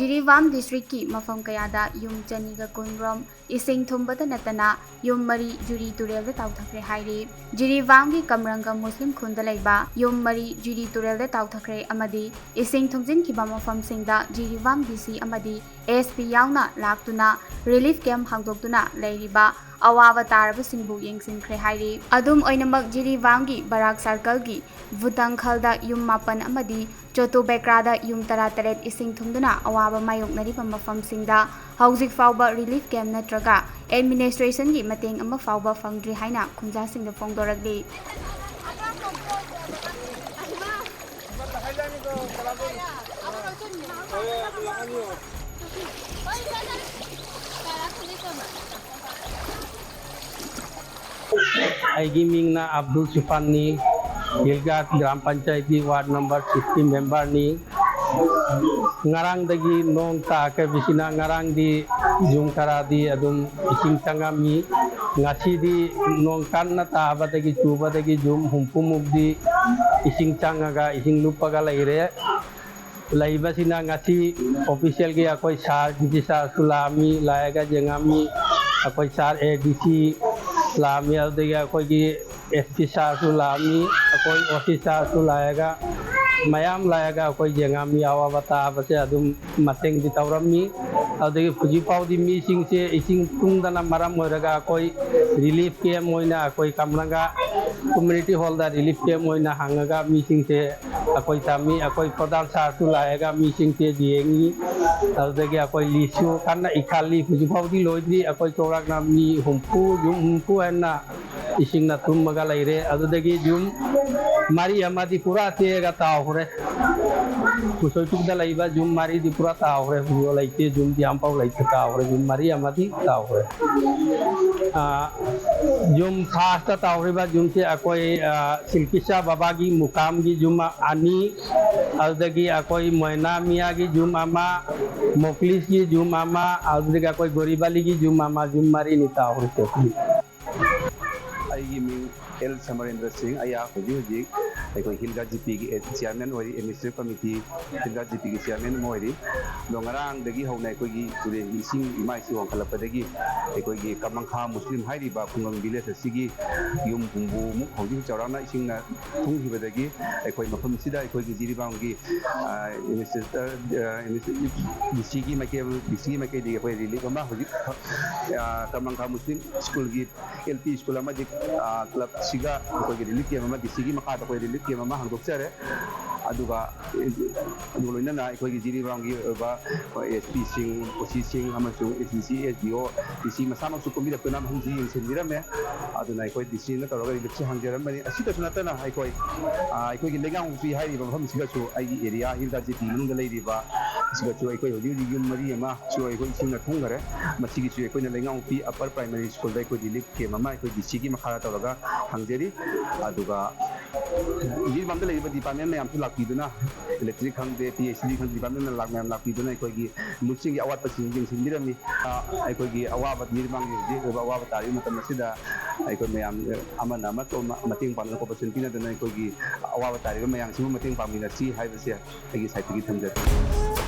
Jiribam district की मफम कयादा yum चनीगा कुनरोम इसिंग थुंबता नतना yum मरी जुरी तुरेल ताउथखरे हाइरे जिरीबाम की कमरंगा मुस्लिम खुंद लेबा युम मरी जुरी तुरेल ताउथखरे अमदी इसिंग थुंजिन की मफम सिंगदा जिरीबाम डीसी अमदी एसपी यावना लाक्तुना रिलीफ कैम्प हांगदोक्तुना लेरिबा अवाब तारबसिंगबु येंगसिनख्रे हाइरे अदुम ओइनमक जिरीबाम की बराक सर्कल की भूतंखलदा युम मापन अमदी चोटो बेक्रादा युम तरा तरेट इसिंग थुंदुना अवाब मायोक्नरिबा मफमसिंगदा हौजिक फाउबा रिलीफ कैम्प नत्रगा एडमिनिस्ट्रेशन की मतेंग अमा फाउबा फंगद्रि हाइना खुंजासिंगदा फोंदोरगली आईगी मिंगना अब्दुल सुफानी हिलगाट ग्राम पंचायत की वार्ड नंबर 60 मेंबर नी ngarang-dagi nong taake bisina ngarang di jum karadi adum ising tangami ngasi di nong kanna taabadagi chubadagi jum humpumuk di ising changaga ising lupaga laire laibasina ngasi official gi akoi sar di sar sulami laega jengami akoi sar ADC lami adegi akoi gi SP sar sulami akoi officer sulaega mayam laega akoi jengami awabata base adum mateng di taurami adegi fuji paudi mi sing se ising tungdana maram moiraga akoi relief camp moina akoi kamranga community hall da relief camp moina hangaga mi sing se akoi tami akoi pradhan sar tu laega mi sing se diengi adegi akoi lisu kanna ikali fuji paudi loidri akoi chorak na mi humpu jum humpu enna ising na tummaga laire adegi jum mari amadi pura tega taure kusoi tukda laiba jum mari di pura taure yo laite jum di ampau laite taure jum mari amadi taure jum fast taure ba jum se akoi silkisha babagi mukam gi jum ani adegi akoi moina mia gi jum ama moklis gi jum ama adegi akoi goribali gi jum ama jum mari ni taure se आईगी मिंग L Samarendra Singh आया हुजी अखोई हिलगा GP की chairman ओरी administrative committee हिलगा GP की चेयरमैन मोरी दोंगरांगदगी हौना अखोई तुरेन इसिंग इमा इसी वंखलपदगी अखोई कमंखा मुस्लिम हाइरिबा खुंगंग विलेज असिगी युम हुंबु मु हौजी चौराना इसिंगना थुंगिबदगी अखोई मफम सिदा अखोई जिरीबांगी डीसी माइके दी अखोई रिलीफ अमा हौजी कमंखा मुस्लिम स्कूल की LP स्कूल अमा क्लब सिगा अखोई रिलीफ के अमा डीसी की मखा अखोई रिलीफ के अमा हांगदोक्चरे अदुगा लोइनना अखोई जिरीबांगी बा SP सिंह OC सिंह अमसु ACC SDO डीसी मसामसु कोमिरकना हमजी इंसिनदिरमे अदुना अखोई डीसी न तरोगा रिलीफ से हांगजरमनी असिदसु नतना अखोई लेगांग उसी हाइरिबा मफम सिगासु आईगी एरिया हिलगा जीपी मनुंग लेरिबा सिगासु अखोई होजी युम मरी अमा सु अखोई सिंगना थुंगरे मसिगिसु अखोई लेगांग पी अपर प्राइमरी स्कूल दा अखोई रिलीफ के ममा अखोई डीसी की मखा तरोगा हांगजेरी अदुगा जिरीबामदा लेरिबा डिपार्टमेंट मैम सु लाक्पीदुना इलेक्ट्रिक खंगदे PhD खंग डिपार्टमेंट लाक मैम लाक्पीदुना अखोई लुचिंग अवात पसिंग जिंगसिंदिरमी अखोई अवाब जिरीबामगी जे अवाब तारि मतम सिदा अखोई मैम अमन अमत मतेंग पालन कोपरेशन पिनदुना अखोई अवाब तारि मैम सिमु मतेंग पामिना सी हाइबसे अगी साइट की थमजत